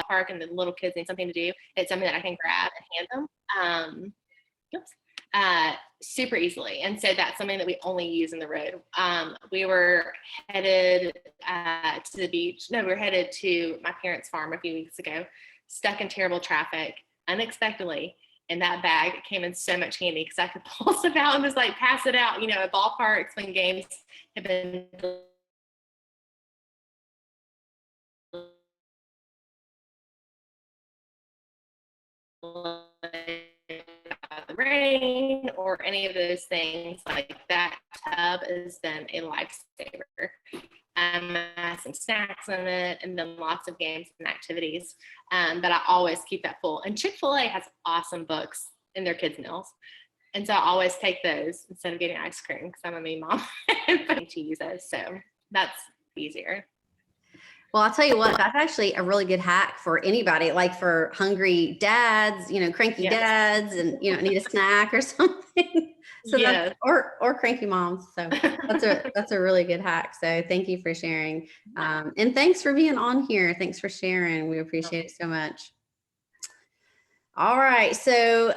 park and the little kids need something to do, it's something that I can grab and hand them. Super easily. And so that's something that we only use in the road. We were headed to the beach. No, we were headed to my parents' farm a few weeks ago, stuck in terrible traffic unexpectedly. And that bag came in so much handy because I could pull stuff out and just like pass it out, at ballparks when games have been the rain or any of those things. Like that tub has been a lifesaver. Some snacks in it, and then lots of games and activities. But I always keep that full. And Chick-fil-A has awesome books in their kids' meals. And so I always take those instead of getting ice cream because I'm a mean mom and to use those. So that's easier. Well, I'll tell you what, that's actually a really good hack for anybody, like for hungry dads, cranky dads, and need a snack or something. So that's, or cranky moms. So that's a really good hack. So thank you for sharing. And thanks for being on here. Thanks for sharing. We appreciate it so much. All right. So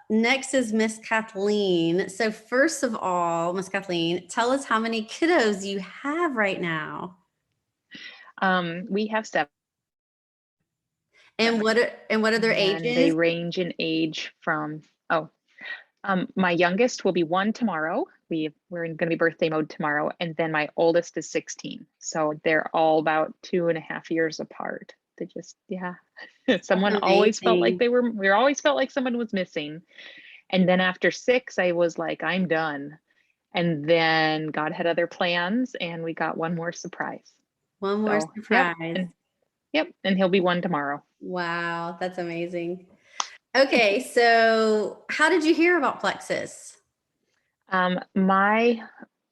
next is Miss Kathleen. So first of all, Miss Kathleen, tell us how many kiddos you have right now. We have 7. And what are their ages? They range in age from, my youngest will be 1 tomorrow. We're going to be birthday mode tomorrow. And then my oldest is 16. So they're all about 2.5 years apart. They just, someone always felt like we always felt like someone was missing. And then after 6, I was like, I'm done. And then God had other plans and we got one more surprise. One more surprise. Yep. And he'll be 1 tomorrow. Wow. That's amazing. Okay. So how did you hear about Plexus? My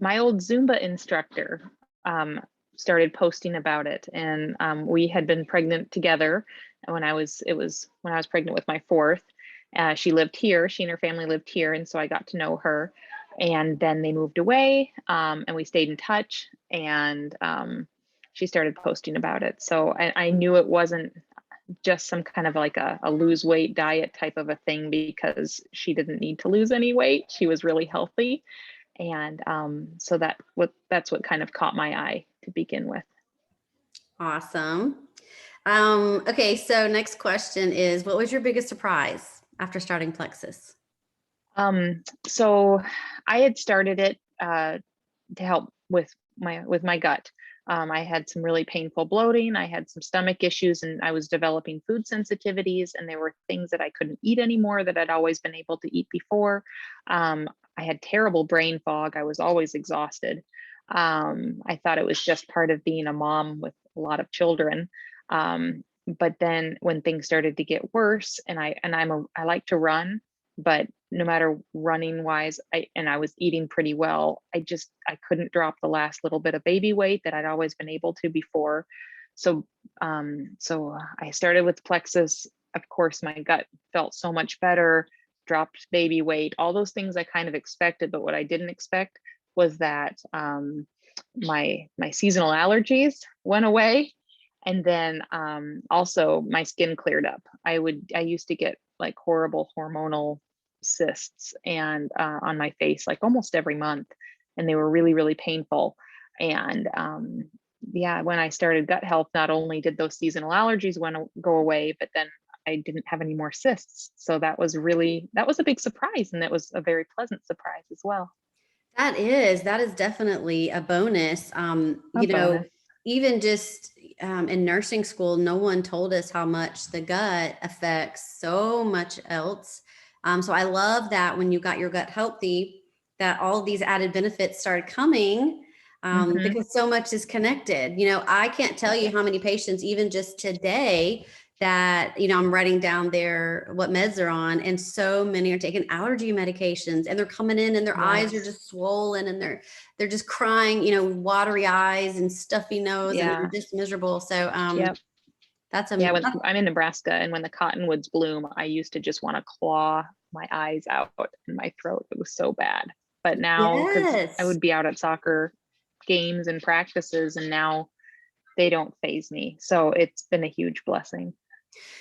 old Zumba instructor, started posting about it, and we had been pregnant together when I was pregnant with my 4th. She lived here. She and her family lived here. And so I got to know her, and then they moved away, and we stayed in touch, and she started posting about it. So I knew it wasn't just some kind of like a lose weight diet type of a thing, because she didn't need to lose any weight. She was really healthy. And so that's what kind of caught my eye to begin with. Awesome. Okay, so next question is, what was your biggest surprise after starting Plexus? So I had started it to help with my gut. I had some really painful bloating. I had some stomach issues, and I was developing food sensitivities, and there were things that I couldn't eat anymore that I'd always been able to eat before. I had terrible brain fog. I was always exhausted. I thought it was just part of being a mom with a lot of children. But then when things started to get worse, and I like to run, but no matter running wise, I was eating pretty well. I couldn't drop the last little bit of baby weight that I'd always been able to before. So I started with Plexus. Of course, my gut felt so much better, dropped baby weight, all those things I kind of expected. But what I didn't expect was that my seasonal allergies went away. And then also my skin cleared up. I used to get like horrible hormonal cysts and on my face like almost every month, and they were really, really painful. And when I started gut health, not only did those seasonal allergies go away, but then I didn't have any more cysts. So that was a big surprise, and that was a very pleasant surprise as well. That is definitely a bonus. Bonus. Even just in nursing school, no one told us how much the gut affects so much else. So I love that when you got your gut healthy, that all these added benefits started coming because so much is connected. I can't tell you how many patients, even just today, that, I'm writing down what meds they're on, and so many are taking allergy medications, and they're coming in and their eyes are just swollen, and they're just crying, watery eyes and stuffy nose, and they're just miserable. So that's amazing. When I'm in Nebraska, and when the cottonwoods bloom, I used to just want to claw my eyes out in my throat. It was so bad. But now, because I would be out at soccer games and practices, and now they don't faze me. So it's been a huge blessing.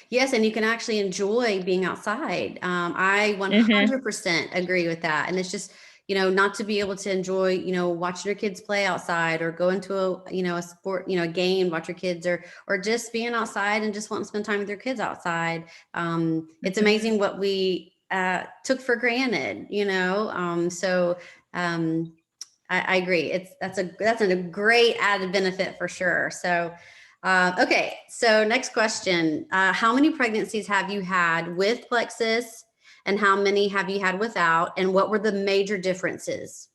Yes, and you can actually enjoy being outside. I Mm-hmm. 100% agree with that. And it's just, not to be able to enjoy, watching your kids play outside, or go into a sport, a game, watch your kids, or just being outside and just wanting to spend time with your kids outside. It's Mm-hmm. amazing what we took for granted, so I agree. That's a great added benefit for sure. So, okay. So next question, how many pregnancies have you had with plexus, and how many have you had without? And what were the major differences?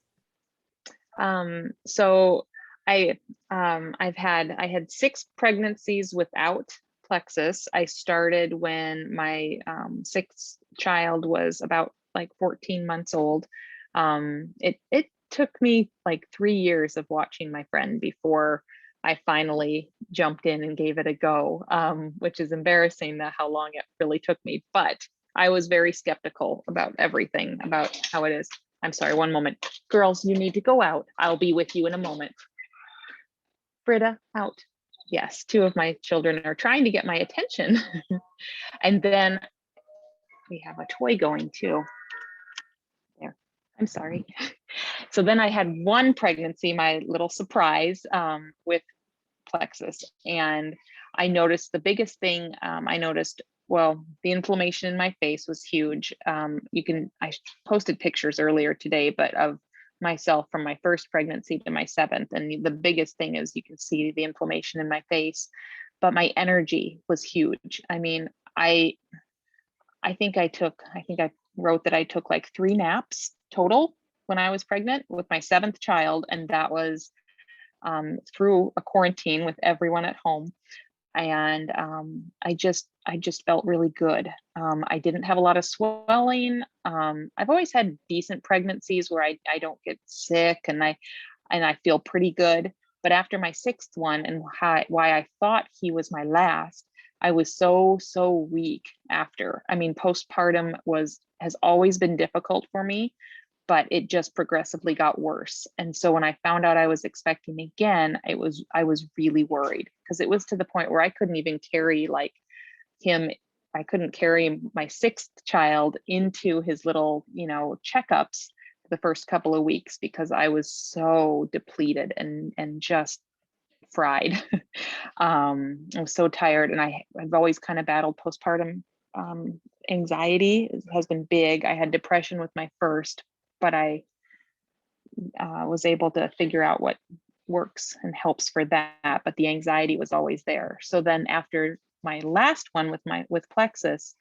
So I had 6 pregnancies without plexus. I started when my 6th child was about like 14 months old. It took me like 3 years of watching my friend before I finally jumped in and gave it a go, which is embarrassing that how long it really took me. But I was very skeptical about everything, about how it is. I'm sorry, one moment. Girls, you need to go out. I'll be with you in a moment. Britta, out. Yes, 2 of my children are trying to get my attention. And then we have a toy going too. There, I'm sorry. So then I had one pregnancy, my little surprise, with plexus. And I noticed the biggest thing, well, the inflammation in my face was huge. I posted pictures earlier today, but of myself from my first pregnancy to my 7th. And the biggest thing is you can see the inflammation in my face, but my energy was huge. I mean, I think I wrote that I took like 3 naps total when I was pregnant with my 7th child. And that was through a quarantine with everyone at home. And I just felt really good. I didn't have a lot of swelling. I've always had decent pregnancies where I don't get sick, and I feel pretty good. But after my 6th one, and why I thought he was my last, I was so weak after. I mean, postpartum has always been difficult for me, but it just progressively got worse. And so when I found out I was expecting again, I was really worried, because it was to the point where I couldn't even carry like him. I couldn't carry my 6th child into his little, checkups the first couple of weeks, because I was so depleted and just fried. I was so tired, and I've always kind of battled postpartum anxiety. It has been big. I had depression with my first, but I was able to figure out what works and helps for that. But the anxiety was always there. So then after my last one with plexus,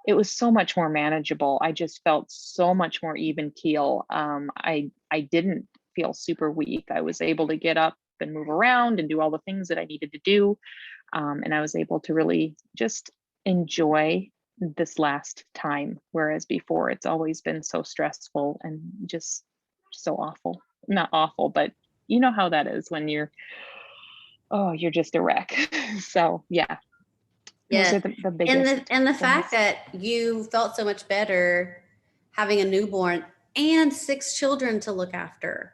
it was so much more manageable. I just felt so much more even keel. I didn't feel super weak. I was able to get up and move around and do all the things that I needed to do. And I was able to really just enjoy this last time, whereas before it's always been so stressful and just so awful. Not awful, but you know how that is when you're just a wreck. So yeah, those Yes. are the biggest And the things. fact that you felt so much better having a newborn and 6 children to look after.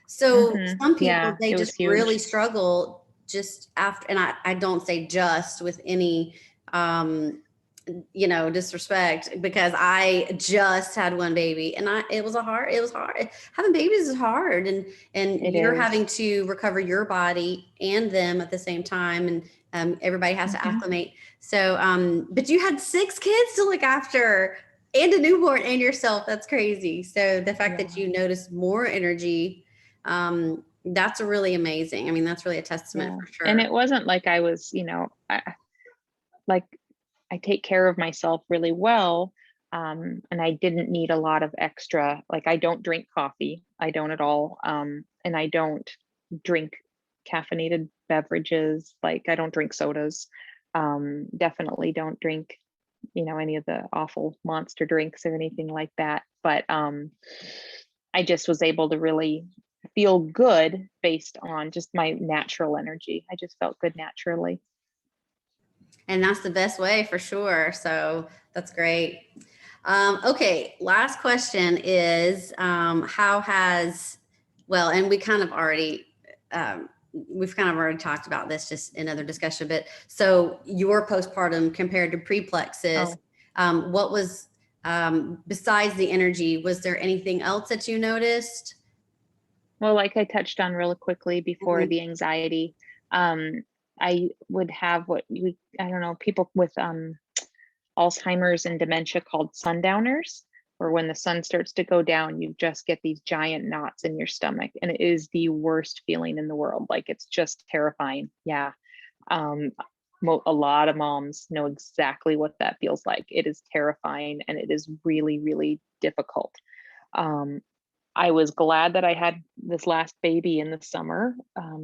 So some people, Yeah, they it just was really huge. struggle just after, and I don't say just with any, disrespect, because I just had one baby, and it was hard. Having babies is hard, and It you're is. having to recover your body and them at the same time. And everybody has to acclimate. So, but you had 6 kids to look after, and a newborn, and yourself. That's crazy. So the fact that you noticed more energy, that's really amazing. I mean, that's really a testament for sure. And it wasn't like I was, I take care of myself really well. And I didn't need a lot of extra, like I don't drink coffee. I don't at all. And I don't drink caffeinated beverages. Like I don't drink sodas. Definitely don't drink, any of the awful monster drinks or anything like that. But I just was able to really feel good based on just my natural energy. I just felt good naturally. And that's the best way for sure. So that's great. Okay, last question is, and we kind of already we've kind of already talked about this just in other discussion, but so your postpartum compared to preplexus, what was, besides the energy, was there anything else that you noticed? Well, like I touched on really quickly before, the anxiety, I would have I don't know, people with Alzheimer's and dementia called sundowners, or when the sun starts to go down, you just get these giant knots in your stomach, and it is the worst feeling in the world. Like, it's just terrifying. Yeah. A lot of moms know exactly what that feels like. It is terrifying, and it is really, really difficult. I was glad that I had this last baby in the summer,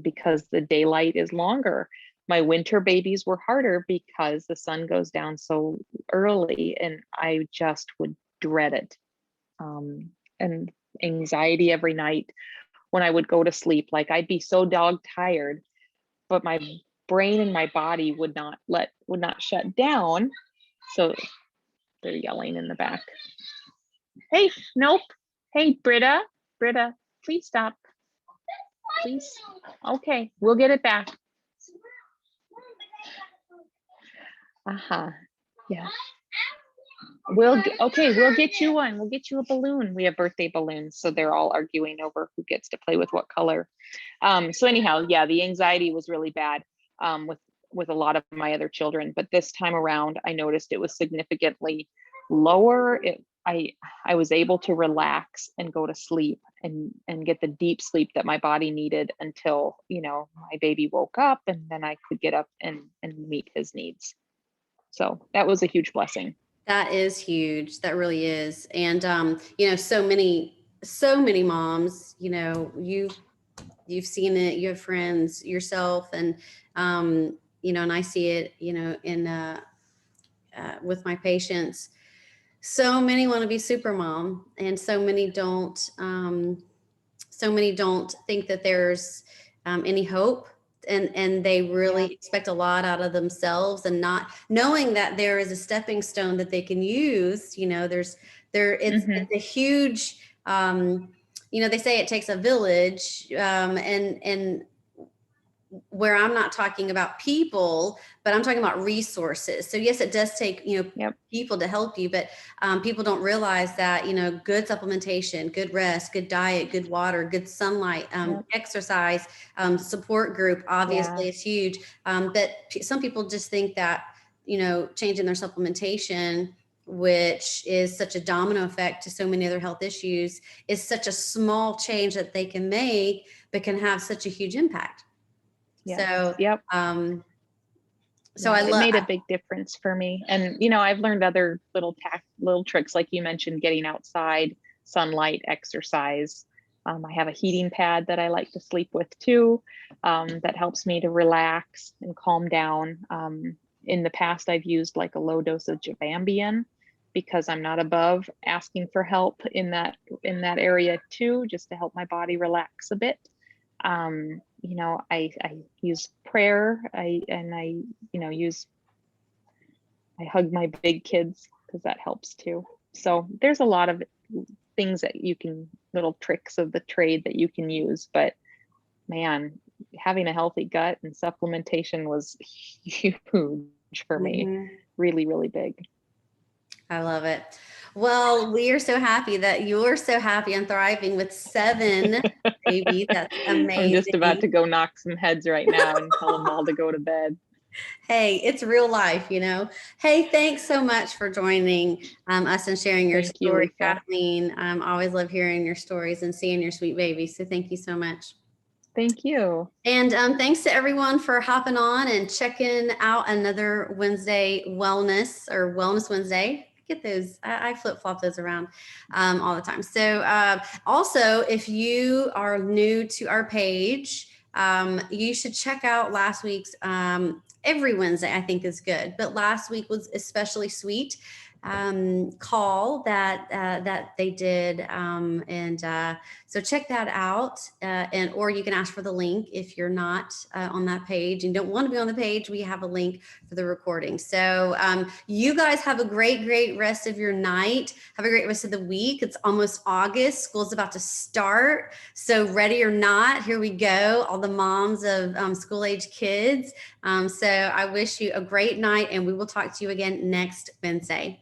because the daylight is longer. My winter babies were harder because the sun goes down so early, and I just would dread it. And anxiety every night when I would go to sleep. Like, I'd be so dog tired, but my brain and my body would not shut down. So they're yelling in the back. Hey, nope. Hey, Britta, please stop. Please. Okay, we'll get it back. Yeah. We'll get you one. We'll get you a balloon. We have birthday balloons, so they're all arguing over who gets to play with what color. So anyhow, yeah, the anxiety was really bad with a lot of my other children, but this time around, I noticed it was significantly lower. I was able to relax and go to sleep and get the deep sleep that my body needed until, my baby woke up, and then I could get up and meet his needs. So that was a huge blessing. That is huge. That really is. And, so many moms, you've seen it, you have friends yourself, and, and I see it, in, with my patients. So many want to be super mom, and so many don't think that there's any hope, and they really expect a lot out of themselves, and not knowing that there is a stepping stone that they can use. It's a huge, they say it takes a village, and where I'm not talking about people, but I'm talking about resources. So yes, it does take, people to help you, but people don't realize that, good supplementation, good rest, good diet, good water, good sunlight, exercise, support group, obviously is huge. But some people just think that, changing their supplementation, which is such a domino effect to so many other health issues, is such a small change that they can make, but can have such a huge impact. So, so it made a big difference for me. And, I've learned other little tricks, like you mentioned, getting outside, sunlight, exercise. I have a heating pad that I like to sleep with too, that helps me to relax and calm down. In the past, I've used like a low dosage of Ambien, because I'm not above asking for help in that area too, just to help my body relax a bit. I use prayer. I hug my big kids, because that helps too. So there's a lot of things that little tricks of the trade that you can use, but man, having a healthy gut and supplementation was huge for me. Really, really big. I love it. Well, we are so happy that you're so happy and thriving with 7 babies. That's amazing. I'm just about to go knock some heads right now and tell them all to go to bed. Hey, it's real life, Hey, thanks so much for joining us and sharing your story, Kathleen. Always love hearing your stories and seeing your sweet baby. So thank you so much. Thank you. And thanks to everyone for hopping on and checking out another Wednesday Wellness Wednesday. Get those, I flip-flop those around all the time. So also, if you are new to our page, you should check out last week's. Every Wednesday I think is good, but last week was especially sweet. call that that they did, so check that out, and or you can ask for the link if you're not on that page and don't want to be on the page. We have a link for the recording. So you guys have a great rest of your night. Have a great rest of the week. It's almost August. School's about to start. So ready or not, here we go. All the moms of school age kids. So I wish you a great night, and we will talk to you again next Wednesday.